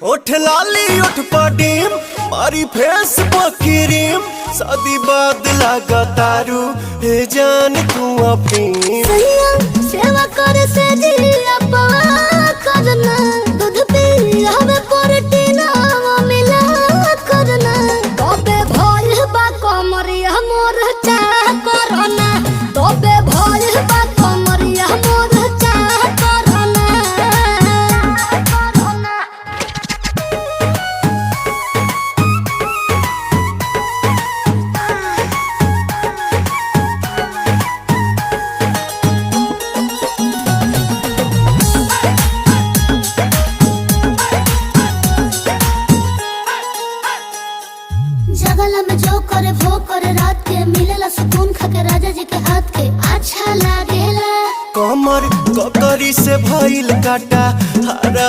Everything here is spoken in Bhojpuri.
ओठ लाली ओठ पडीम मारी फेस पकीरीम शादी बाद लगा तारू हे जान तू अपनी सेवा करे से जिया पवा करना दूध पी हमें प्रोटीन मिला करना तबे भल बा कमरिया मोर चाह करना तबे भल बा कमरिया मोर चाह करना जगला में जो करे वो करे रात के मिलेला सुकून खाके राजा जी के हाथ के अच्छा लागेला कमर ककरी से भइल काटा हरा